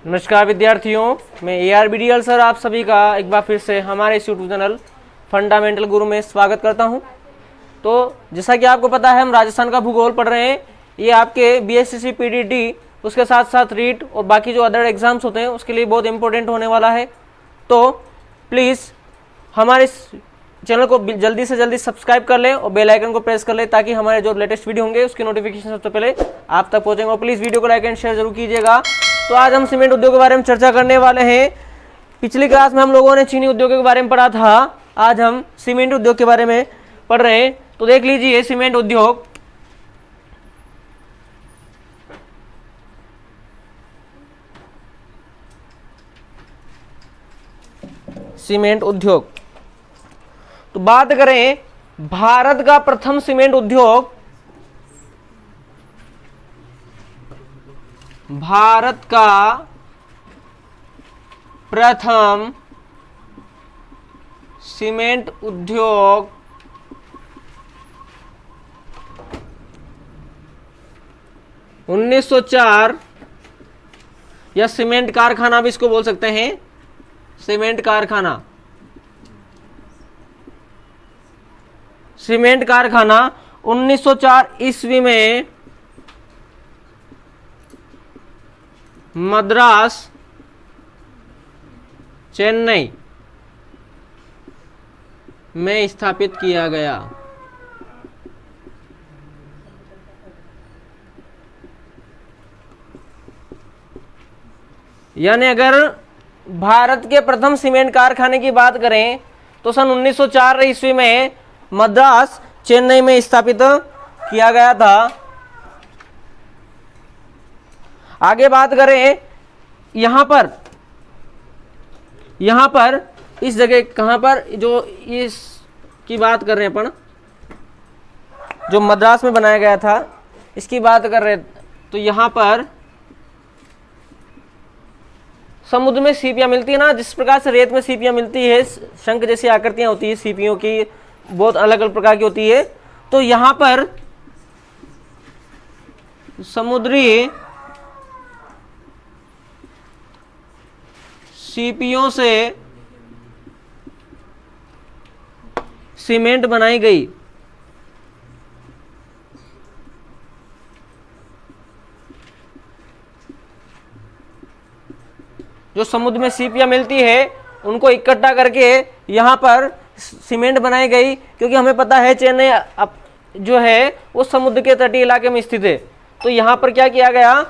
नमस्कार विद्यार्थियों, मैं ARBDL सर आप सभी का एक बार फिर से हमारे इस यूट्यूब चैनल फंडामेंटल गुरु में स्वागत करता हूं। तो जैसा कि आपको पता है, हम राजस्थान का भूगोल पढ़ रहे हैं। ये आपके BSCC PDT उसके साथ साथ रीट और बाकी जो अदर एग्जाम्स होते हैं उसके लिए बहुत इंपॉर्टेंट होने वाला है। तो प्लीज़ हमारे इस चैनल को जल्दी से जल्दी सब्सक्राइब कर लें और बेल आइकन को प्रेस कर लें ताकि हमारे जो लेटेस्ट वीडियो होंगे उसकी नोटिफिकेशन सबसे पहले आप तक पहुंचेंगे। और प्लीज़ वीडियो को लाइक एंड शेयर जरूर कीजिएगा। तो आज हम सीमेंट उद्योग के बारे में चर्चा करने वाले हैं। पिछली क्लास में हम लोगों ने चीनी उद्योग के बारे में पढ़ा था, आज हम सीमेंट उद्योग के बारे में पढ़ रहे हैं। तो देख लीजिए, सीमेंट उद्योग सीमेंट उद्योग तो बात करें भारत का प्रथम सीमेंट उद्योग, भारत का प्रथम सीमेंट उद्योग 1904 या सीमेंट कारखाना भी इसको बोल सकते हैं, सीमेंट कारखाना। सीमेंट कारखाना 1904 ईस्वी में मद्रास, चेन्नई में स्थापित किया गया। यानी अगर भारत के प्रथम सीमेंट कारखाने की बात करें तो सन 1904 ईस्वी में मद्रास, चेन्नई में स्थापित किया गया था। आगे बात करें यहां पर इस जगह कहां पर, जो इस की बात कर रहे हैं अपन, जो मद्रास में बनाया गया था इसकी बात कर रहे हैं। तो यहां पर समुद्र में सीपियां मिलती है ना, जिस प्रकार से रेत में सीपियां मिलती है, शंख जैसी आकृतियां होती है सीपियों की, बहुत अलग अलग प्रकार की होती है। तो यहां पर समुद्री सीपियों से सीमेंट बनाई गई। जो समुद्र में सीपियां मिलती है उनको इकट्ठा करके यहां पर सीमेंट बनाई गई, क्योंकि हमें पता है चेन्नई जो है वो समुद्र के तटीय इलाके में स्थित है। तो यहां पर क्या किया गया,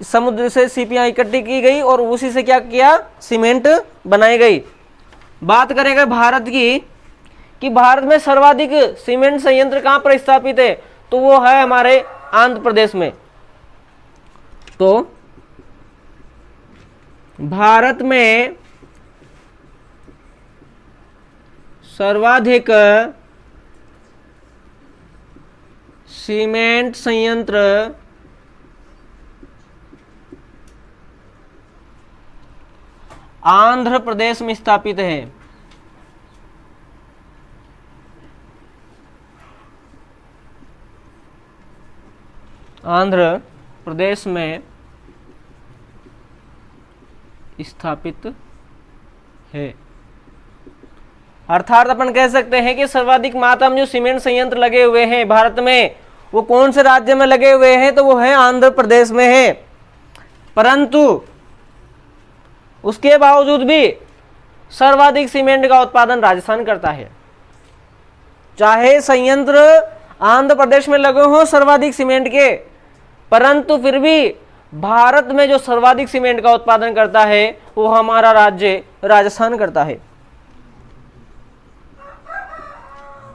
समुद्र से सीपियां इकट्ठी की गई और उसी से क्या किया, सीमेंट बनाई गई। बात करें अगर भारत की, कि भारत में सर्वाधिक सीमेंट संयंत्र कहां पर स्थापित है, तो वो है हमारे आंध्र प्रदेश में। तो भारत में सर्वाधिक सीमेंट संयंत्र आंध्र प्रदेश में स्थापित है। आंध्र प्रदेश में स्थापित है। अर्थात अपन कह सकते हैं कि सर्वाधिक मात्रा में जो सीमेंट संयंत्र लगे हुए हैं भारत में, वो कौन से राज्य में लगे हुए हैं, तो वो है आंध्र प्रदेश में है। परंतु उसके बावजूद भी सर्वाधिक सीमेंट का उत्पादन राजस्थान करता है। चाहे संयंत्र आंध्र प्रदेश में लगे हों सर्वाधिक सीमेंट के, परंतु फिर भी भारत में जो सर्वाधिक सीमेंट का उत्पादन करता है वो हमारा राज्य राजस्थान करता है।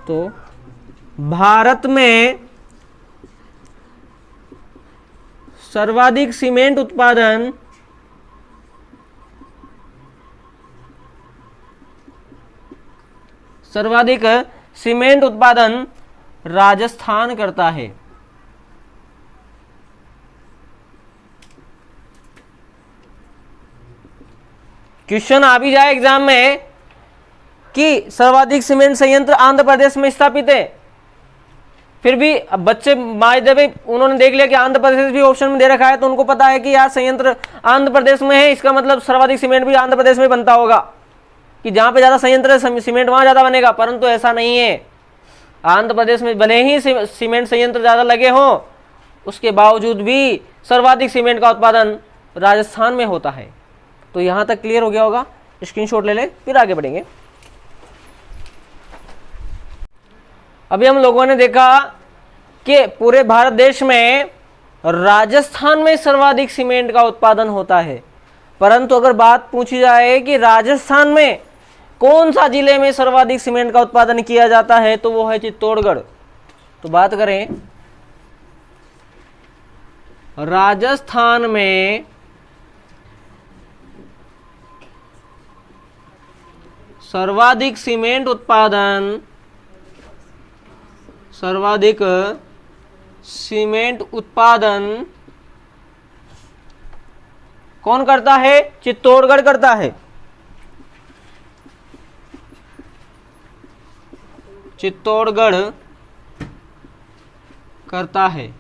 तो भारत में सर्वाधिक सीमेंट उत्पादन राजस्थान करता है। क्वेश्चन आ भी जाए एग्जाम में कि सर्वाधिक सीमेंट संयंत्र आंध्र प्रदेश में स्थापित है, फिर भी अब बच्चे जब उन्होंने देख लिया कि आंध्र प्रदेश भी ऑप्शन में दे रखा है, तो उनको पता है कि यार संयंत्र आंध्र प्रदेश में है, इसका मतलब सर्वाधिक सीमेंट भी आंध्र प्रदेश में बनता होगा, कि जहां पे ज्यादा संयंत्र है सीमेंट वहां ज्यादा बनेगा। परंतु ऐसा नहीं है। आंध्र प्रदेश में भले ही सीमेंट संयंत्र ज्यादा लगे हों, उसके बावजूद भी सर्वाधिक सीमेंट का उत्पादन राजस्थान में होता है। तो यहां तक क्लियर हो गया होगा, स्क्रीनशॉट ले लें, फिर आगे बढ़ेंगे। अभी हम लोगों ने देखा कि पूरे भारत देश में राजस्थान में सर्वाधिक सीमेंट का उत्पादन होता है। परंतु अगर बात पूछी जाए कि राजस्थान में कौन सा जिले में सर्वाधिक सीमेंट का उत्पादन किया जाता है, तो वो है चित्तौड़गढ़। तो बात करें राजस्थान में सर्वाधिक सीमेंट उत्पादन कौन करता है? चित्तौड़गढ़ करता है। चित्तौड़गढ़ करता है।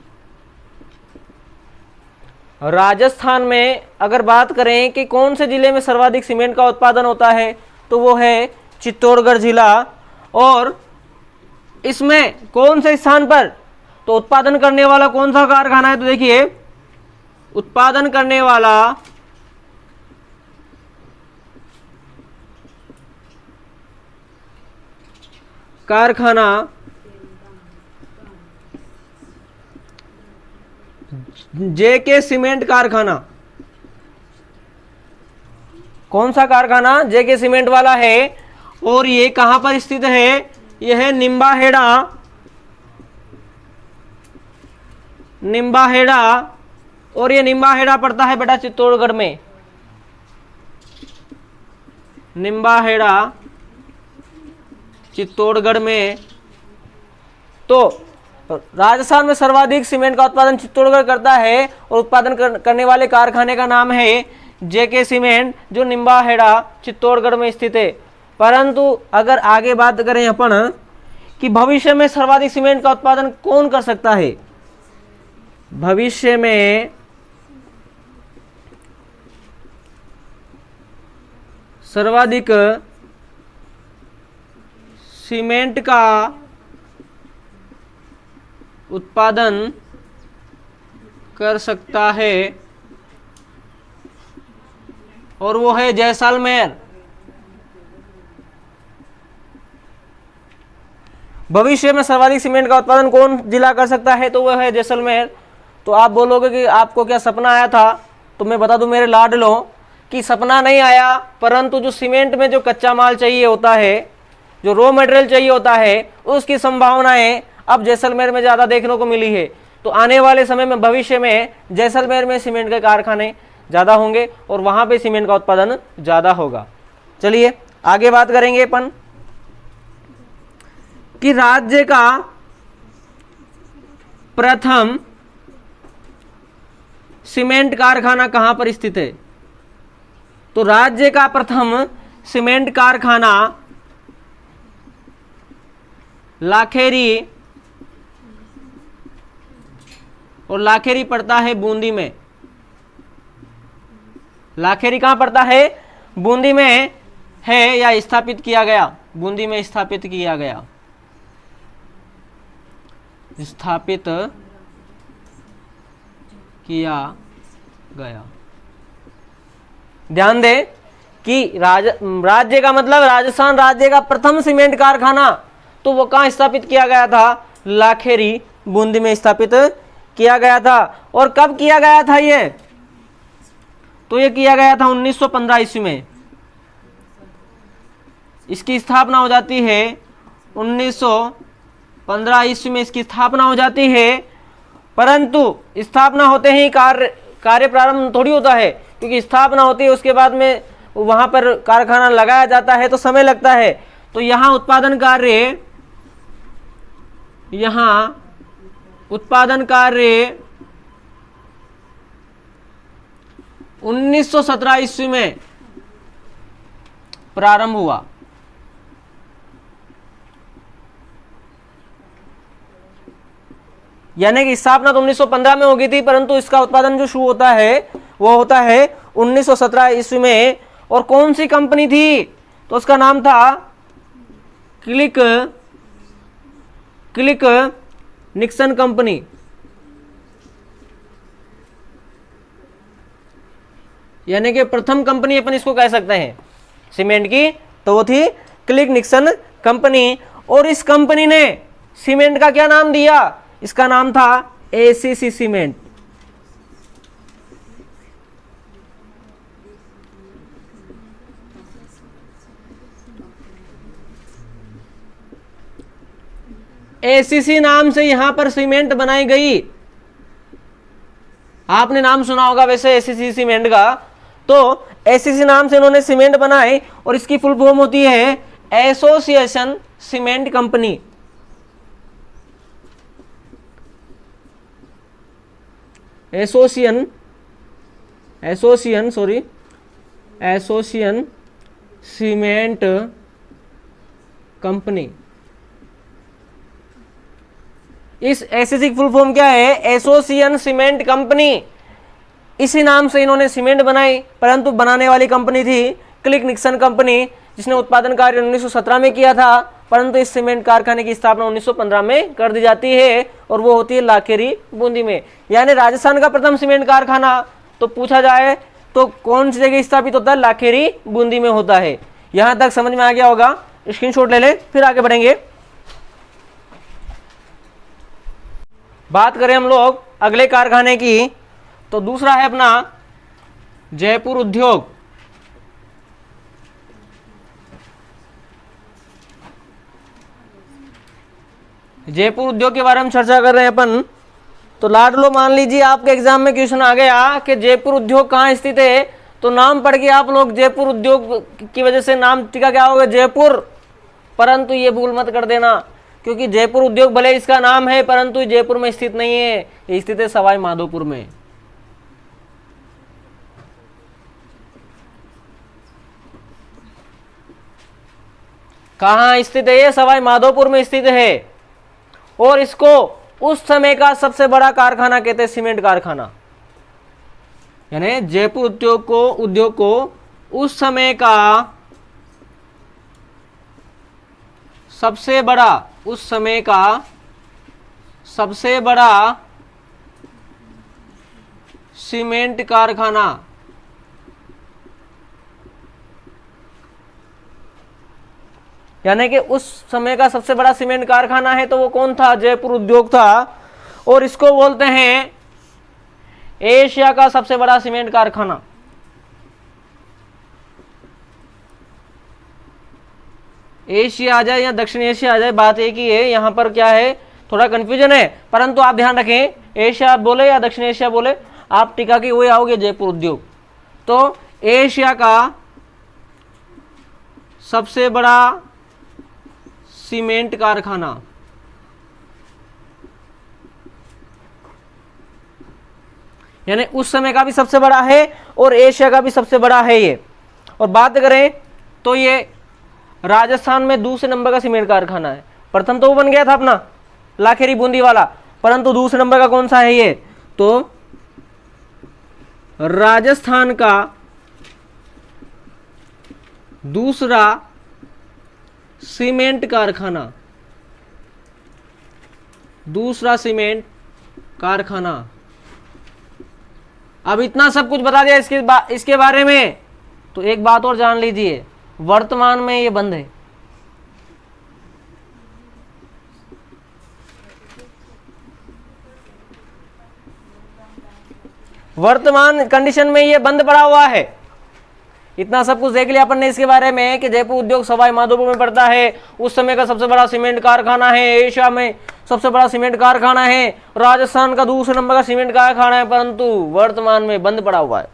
राजस्थान में अगर बात करें कि कौन से जिले में सर्वाधिक सीमेंट का उत्पादन होता है, तो वो है चित्तौड़गढ़ जिला। और इसमें कौन से स्थान पर, तो उत्पादन करने वाला कौन सा कारखाना है? तो देखिए, उत्पादन करने वाला कारखाना जेके सीमेंट कारखाना। कौन सा कारखाना? जेके सीमेंट वाला है। और ये कहां पर स्थित है? यह है निम्बाहेड़ा। और ये निम्बाहेड़ा पड़ता है बेटा चित्तौड़गढ़ में। निम्बाहेड़ा चित्तौड़गढ़ में। तो राजस्थान में सर्वाधिक सीमेंट का उत्पादन चित्तौड़गढ़ करता है, और उत्पादन करने वाले कारखाने का नाम है जेके सीमेंट, जो निम्बाहेड़ा चित्तौड़गढ़ में स्थित है। परंतु अगर आगे बात करें अपन कि भविष्य में सर्वाधिक सीमेंट का उत्पादन कौन कर सकता है, भविष्य में सर्वाधिक सीमेंट का उत्पादन कर सकता है, और वो है जैसलमेर। भविष्य में सर्वाधिक सीमेंट का उत्पादन कौन जिला कर सकता है, तो वह है जैसलमेर। तो आप बोलोगे कि आपको क्या सपना आया था, तो मैं बता दूं मेरे लाडलों कि सपना नहीं आया, परंतु जो सीमेंट में जो कच्चा माल चाहिए होता है, जो रॉ मटेरियल चाहिए होता है, उसकी संभावनाएं अब जैसलमेर में ज़्यादा देखने को मिली है। तो आने वाले समय में भविष्य में जैसलमेर में सीमेंट के कारखाने ज़्यादा होंगे, और वहाँ पे सीमेंट का उत्पादन ज़्यादा होगा। चलिए आगे बात करेंगे अपन कि राज्य का प्रथम सीमेंट कारखाना कहां पर स्थित है। तो राज्य का प्रथम सीमेंट कारखाना लाखेरी, और लाखेरी पड़ता है बूंदी में। लाखेरी कहां पड़ता है? बूंदी में है, या स्थापित किया गया, बूंदी में स्थापित किया गया। स्थापित किया गया। ध्यान दें कि राज्य का मतलब राजस्थान राज्य का प्रथम सीमेंट कारखाना, तो वो कहां स्थापित किया गया था? लाखेरी, बूंदी में स्थापित किया गया था। और कब किया गया था ये? तो ये किया गया था 1915 ईस्वी में। इसकी स्थापना हो जाती है 1915 ईस्वी में, इसकी स्थापना हो जाती है। परंतु स्थापना होते ही कार्य प्रारंभ थोड़ी होता है, क्योंकि स्थापना होती है उसके बाद में वहां पर कारखाना लगाया जाता है, तो समय लगता है। तो यहाँ उत्पादन कार्य 1917 ईस्वी में प्रारंभ हुआ। यानी कि स्थापना तो 1915 में हो गई थी, परंतु इसका उत्पादन जो शुरू होता है वो होता है 1917 ईस्वी में। और कौन सी कंपनी थी? तो उसका नाम था क्लिक निक्सन कंपनी। यानी कि प्रथम कंपनी अपन इसको कह सकते हैं सीमेंट की, तो वो थी क्लिक निक्सन कंपनी। और इस कंपनी ने सीमेंट का क्या नाम दिया? इसका नाम था एसीसी सीमेंट। एसीसी नाम से यहां पर सीमेंट बनाई गई। आपने नाम सुना होगा वैसे एसीसी सीमेंट का। तो एसीसी नाम से इन्होंने सीमेंट बनाए और इसकी फुल फॉर्म होती है association cement company. Association cement company. इस एसोसी की फुल फॉर्म क्या है? Association cement company. इसी नाम से इन्होंने सीमेंट बनाई, परंतु बनाने वाली कंपनी थी क्लिक निक्सन कंपनी, जिसने उत्पादन कार्य 1917 में किया था, परंतु इस सीमेंट कारखाने की स्थापना 1915 में कर दी जाती है और वो होती है लाखेरी बूंदी में। यानी राजस्थान का प्रथम सीमेंट कारखाना तो पूछा जाए तो कौन सी जगह स्थापित होता है? लाखेरी बूंदी में होता है। यहां तक समझ में आ गया होगा, स्क्रीनशॉट ले ले, फिर आगे बढ़ेंगे। बात करें हम लोग अगले कारखाने की, तो दूसरा है अपना जयपुर उद्योग। जयपुर उद्योग के बारे में चर्चा कर रहे हैं अपन। तो लाडलो मान लीजिए आपके एग्जाम में क्वेश्चन आ गया कि जयपुर उद्योग कहाँ स्थित है, तो नाम पढ़ के आप लोग जयपुर उद्योग की वजह से नाम टिका क्या होगा? जयपुर। परंतु ये भूल मत कर देना, क्योंकि जयपुर उद्योग भले इसका नाम है परंतु जयपुर में स्थित नहीं है, ये स्थित है सवाई माधोपुर में। कहाँ स्थित है? ये सवाई माधोपुर में स्थित है। और इसको उस समय का सबसे बड़ा कारखाना कहते हैं, सीमेंट कारखाना। यानी जयपुर उद्योग को उस समय का सबसे बड़ा सीमेंट कारखाना। यानी कि उस समय का सबसे बड़ा सीमेंट कारखाना है, तो वो कौन था? जयपुर उद्योग था। और इसको बोलते हैं एशिया का सबसे बड़ा सीमेंट कारखाना। एशिया आ जाए या दक्षिण एशिया आ जाए, बात एक ही है। यहां पर क्या है, थोड़ा कंफ्यूजन है, परंतु आप ध्यान रखें, एशिया बोले या दक्षिण एशिया बोले, आप टिका के वही आओगे जयपुर उद्योग। तो एशिया का सबसे बड़ा सीमेंट कारखाना, यानी उस समय का भी सबसे बड़ा है और एशिया का भी सबसे बड़ा है ये। और बात करें तो ये राजस्थान में दूसरे नंबर का सीमेंट कारखाना है। प्रथम तो वो बन गया था अपना लाखेरी बूंदी वाला, परंतु दूसरे नंबर का कौन सा है ये? तो राजस्थान का दूसरा सीमेंट कारखाना, अब इतना सब कुछ बता दिया इसके बारे में, तो एक बात और जान लीजिए, वर्तमान में ये बंद है। वर्तमान कंडीशन में ये बंद पड़ा हुआ है। इतना सब कुछ देख लिया अपन ने इसके बारे में कि जयपुर उद्योग सवाई माधोपुर में पड़ता है, उस समय का सबसे बड़ा सीमेंट कारखाना है, एशिया में सबसे बड़ा सीमेंट कारखाना है, राजस्थान का दूसरे नंबर का सीमेंट कारखाना है, परंतु वर्तमान में बंद पड़ा हुआ है।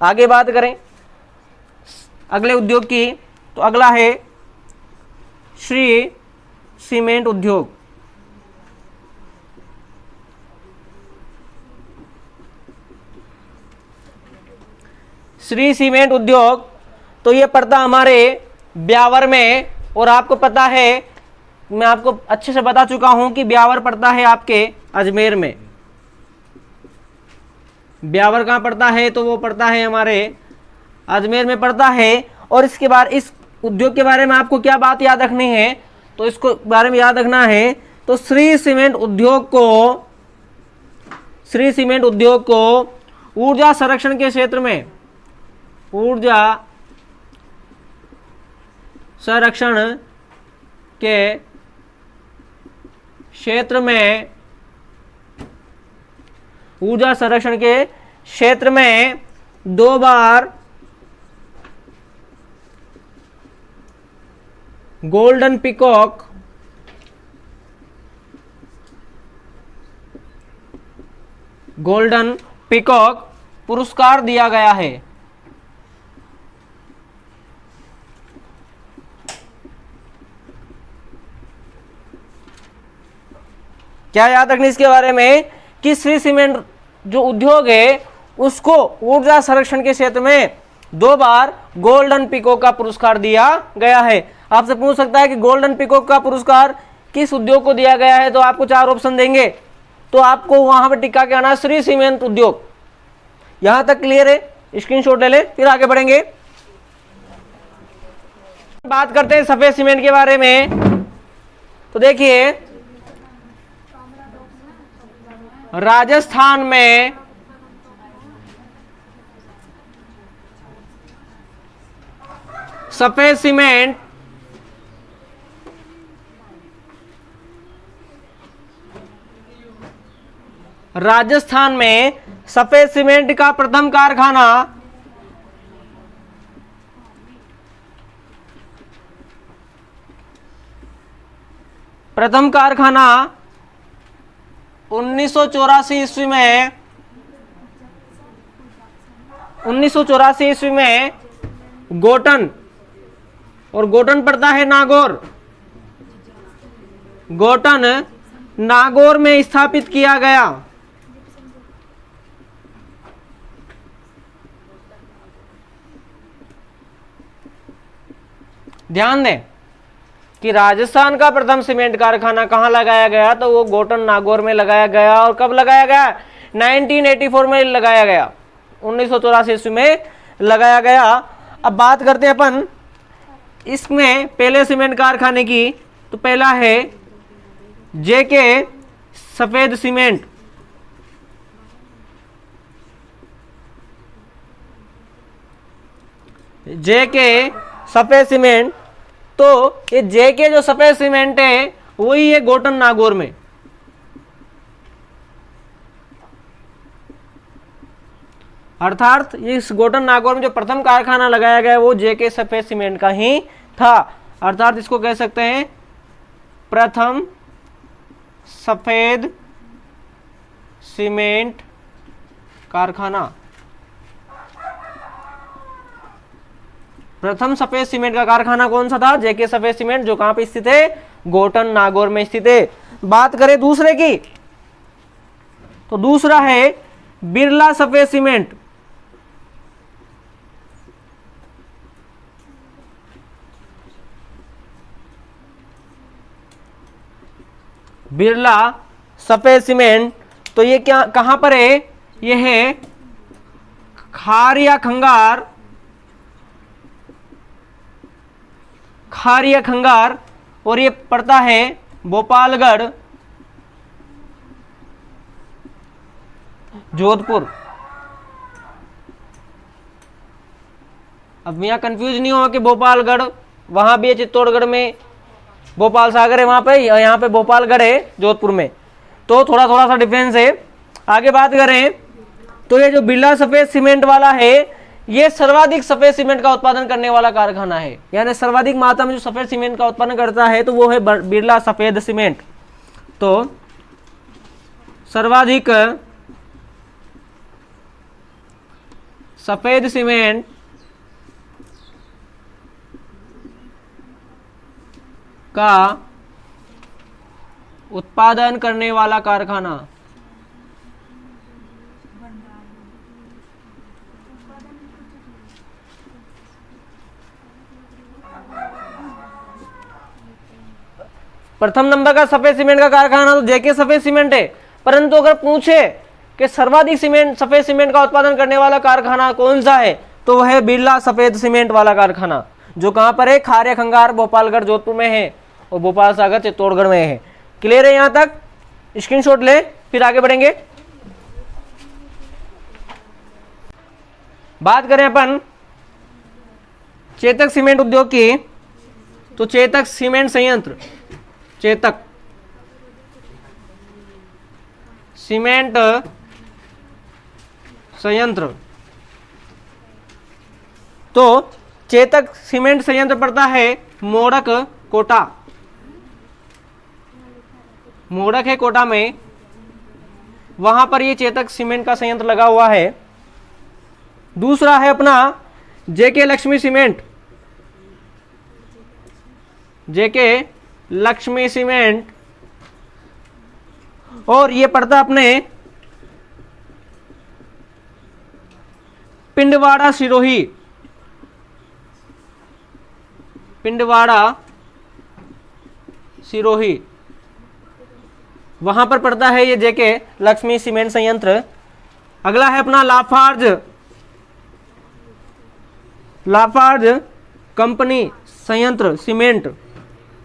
आगे बात करें अगले उद्योग की, तो अगला है श्री सीमेंट उद्योग। श्री सीमेंट उद्योग तो ये पड़ता हमारे ब्यावर में, और आपको पता है, मैं आपको अच्छे से बता चुका हूं कि ब्यावर पड़ता है आपके अजमेर में। ब्यावर कहाँ पड़ता है? तो वो पड़ता है हमारे अजमेर में पड़ता है। और इसके बाद इस उद्योग के बारे में आपको क्या बात याद रखनी है? तो इसको बारे में याद रखना है तो श्री सीमेंट उद्योग को ऊर्जा संरक्षण के क्षेत्र में, ऊर्जा संरक्षण के क्षेत्र में, ऊर्जा संरक्षण के क्षेत्र में 2 बार गोल्डन पीकॉक पुरस्कार दिया गया है। क्या याद रखनी इसके बारे में कि श्री सीमेंट जो उद्योग है उसको ऊर्जा संरक्षण के क्षेत्र में 2 बार गोल्डन पीकॉक का पुरस्कार दिया गया है। आपसे पूछ सकता है कि गोल्डन पीकॉक का पुरस्कार किस उद्योग को दिया गया है, तो आपको 4 ऑप्शन देंगे, तो आपको वहां पर टिक्का के आना श्री सीमेंट उद्योग। यहां तक क्लियर है? स्क्रीनशॉट ले ले, फिर आगे बढ़ेंगे। बात करते हैं सफेद सीमेंट के बारे में। तो देखिए राजस्थान में सफेद सीमेंट का प्रथम कारखाना प्रथम कारखाना 1984 ईस्वी में 1984 ईस्वी में गोटन, और गोटन पड़ता है नागौर, गोटन नागौर में स्थापित किया गया। ध्यान दें कि राजस्थान का प्रथम सीमेंट कारखाना कहां लगाया गया, तो वो गोटन नागौर में लगाया गया। और कब लगाया गया? 1984 में लगाया गया, 1984 ईस्वी में लगाया गया। अब बात करते हैं अपन इसमें पहले सीमेंट कारखाने की। तो पहला है जेके सफेद सीमेंट। जेके सफेद सीमेंट, तो ये जेके जो सफेद सीमेंट है वही है गोटन नागौर में। अर्थात इस गोटन नागौर में जो प्रथम कारखाना लगाया गया वो जेके सफेद सीमेंट का ही था। अर्थात इसको कह सकते हैं प्रथम सफेद सीमेंट कारखाना। प्रथम सफेद सीमेंट का कारखाना कौन सा था? जेके सफेद सीमेंट, जो कहां पे स्थित है? गोटन नागौर में स्थित है। बात करें दूसरे की, तो दूसरा है बिरला सफेद सीमेंट। बिरला सफेद सीमेंट, तो ये क्या कहां पर है? ये है खारिया खंगार, और ये पड़ता है भोपालगढ़, जोधपुर। अब यहाँ कंफ्यूज नहीं हो कि भोपालगढ़ वहां भी है, चित्तौड़गढ़ में भोपाल सागर है वहां पे, यहाँ पे भोपालगढ़ है जोधपुर में, तो थोड़ा थोड़ा सा डिफरेंस है। आगे बात करें तो ये जो बिरला सफेद सीमेंट वाला है ये सर्वाधिक सफेद सीमेंट का उत्पादन करने वाला कारखाना है, यानी सर्वाधिक मात्रा में जो सफेद सीमेंट का उत्पादन करता है तो वो है बिरला सफेद सीमेंट। तो सर्वाधिक सफेद सीमेंट का उत्पादन करने वाला कारखाना प्रथम नंबर का सफेद सीमेंट का कारखाना तो जेके सफेद सीमेंट है। परंतु अगर पूछे कि सर्वाधिक सीमेंट सफेद सीमेंट का उत्पादन करने वाला कारखाना कौन सा है, तो वह है बिरला सफेद सीमेंट वाला कारखाना, जो कहां पर है, खारे खंगार भोपालगढ़ जोधपुर में है और भोपाल सागर चित्तौड़गढ़ में है। क्लियर है? यहां तक स्क्रीनशॉट ले, फिर आगे बढ़ेंगे। बात करें अपन चेतक सीमेंट उद्योग की, तो चेतक सीमेंट संयंत्र, चेतक सीमेंट संयंत्र, तो चेतक सीमेंट संयंत्र पड़ता है मोड़क कोटा, मोड़क है कोटा में, वहां पर ये चेतक सीमेंट का संयंत्र लगा हुआ है। दूसरा है अपना जेके लक्ष्मी सीमेंट, जेके लक्ष्मी सीमेंट, और ये पड़ता अपने पिंडवाड़ा सिरोही, पिंडवाड़ा सिरोही, वहां पर पड़ता है ये जेके लक्ष्मी सीमेंट संयंत्र। अगला है अपना लाफार्ज, लाफार्ज कंपनी संयंत्र सीमेंट,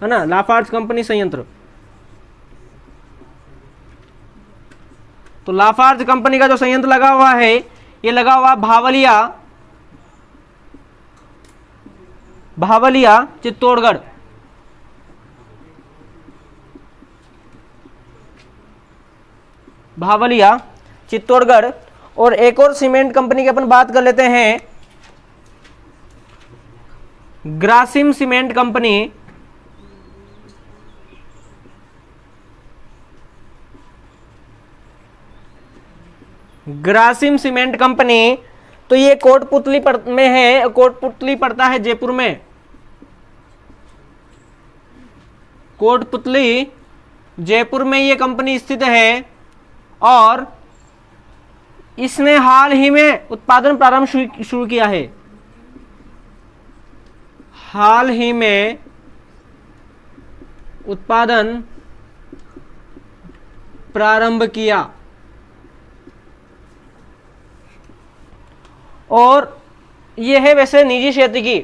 है ना, लाफार्ज कंपनी संयंत्र। तो लाफार्ज कंपनी का जो संयंत्र लगा हुआ है, ये लगा हुआ भावलिया, भावलिया चित्तौड़गढ़, भावलिया चित्तौड़गढ़। और एक और सीमेंट कंपनी की अपन बात कर लेते हैं, Grasim cement company, Grasim cement company, तो ये कोटपुतली में है, कोटपुतली पड़ता है जयपुर में, कोटपुतली जयपुर में ये कंपनी स्थित है। और इसने हाल ही में उत्पादन प्रारंभ शुरू किया है, हाल ही में उत्पादन प्रारंभ किया। और ये है वैसे निजी क्षेत्र की,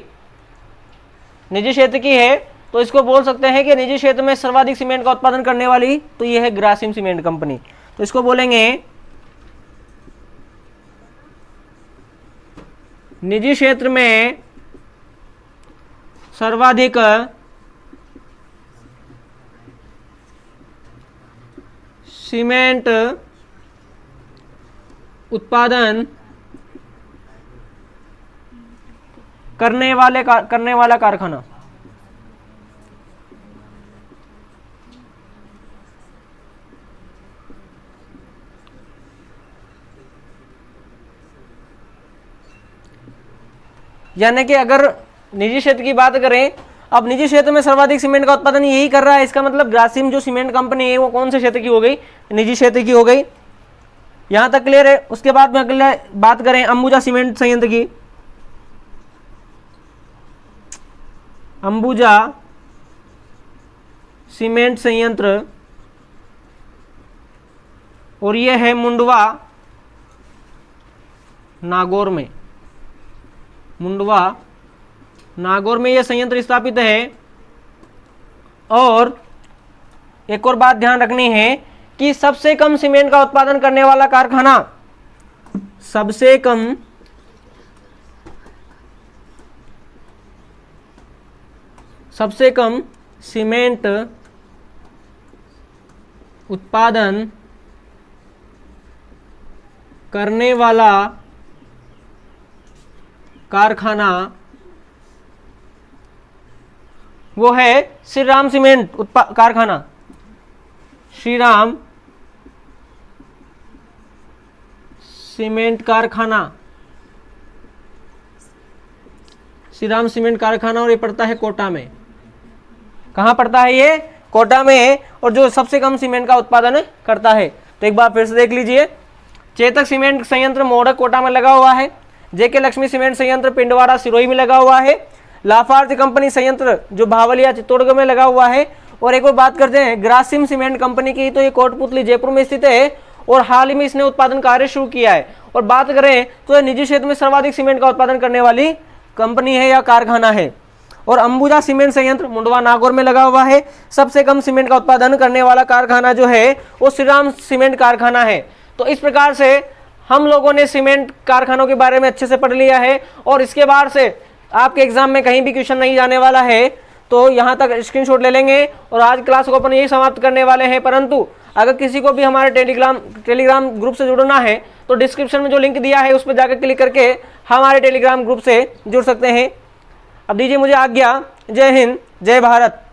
निजी क्षेत्र की है, तो इसको बोल सकते हैं कि निजी क्षेत्र में सर्वाधिक सीमेंट का उत्पादन करने वाली, तो ये है ग्रासिम सीमेंट कंपनी। तो इसको बोलेंगे निजी क्षेत्र में सर्वाधिक सीमेंट उत्पादन करने वाला कारखाना। यानी कि अगर निजी क्षेत्र की बात करें, अब निजी क्षेत्र में सर्वाधिक सीमेंट का उत्पादन यही कर रहा है, इसका मतलब ग्रासिम जो सीमेंट कंपनी है वो कौन से क्षेत्र की हो गई, निजी क्षेत्र की हो गई। यहां तक क्लियर है? उसके बाद में अगले बात करें अंबुजा सीमेंट संयंत्र की, अंबुजा सीमेंट संयंत्र, और यह है मुंडवा नागौर में, मुंडवा नागौर में यह संयंत्र स्थापित है। और एक और बात ध्यान रखनी है कि सबसे कम सीमेंट का उत्पादन करने वाला कारखाना, सबसे कम सीमेंट उत्पादन करने वाला कारखाना वो है श्री राम सीमेंट कारखाना, श्री राम सीमेंट कारखाना, श्री राम सीमेंट कारखाना, और ये पड़ता है कोटा में। कहाँ पड़ता है ये? कोटा में। और जो सबसे कम सीमेंट का उत्पादन करता है। तो एक बार फिर से देख लीजिए, चेतक सीमेंट संयंत्र मोड़क कोटा में लगा हुआ है, जेके लक्ष्मी सीमेंट संयंत्र पिंडवाड़ा सिरोही में लगा हुआ है, लाफार्ज कंपनी संयंत्र जो भावलिया चित्तौड़गढ़ में लगा हुआ है, और एक और बात करते हैं ग्रासिम सीमेंट कंपनी की, तो ये कोटपुतली जयपुर में स्थित है और हाल ही में इसने उत्पादन कार्य शुरू किया है। और बात करें तो ये निजी क्षेत्र में सर्वाधिक सीमेंट का उत्पादन करने वाली कंपनी है या कारखाना है। और अंबुजा सीमेंट संयंत्र मुंडवा नागौर में लगा हुआ है। सबसे कम सीमेंट का उत्पादन करने वाला कारखाना जो है वो श्रीराम सीमेंट कारखाना है। तो इस प्रकार से हम लोगों ने सीमेंट कारखानों के बारे में अच्छे से पढ़ लिया है और इसके बाद से आपके एग्जाम में कहीं भी क्वेश्चन नहीं जाने वाला है, तो यहाँ तक स्क्रीनशॉट ले लेंगे और आज क्लास को अपन यही समाप्त करने वाले हैं। परंतु अगर किसी को भी हमारे टेलीग्राम ग्रुप से जुड़ना है तो डिस्क्रिप्शन में जो लिंक दिया है उस पर जाकर क्लिक करके हमारे टेलीग्राम ग्रुप से जुड़ सकते हैं। अब दीजिए मुझे आज्ञा। जय हिंद, जय भारत।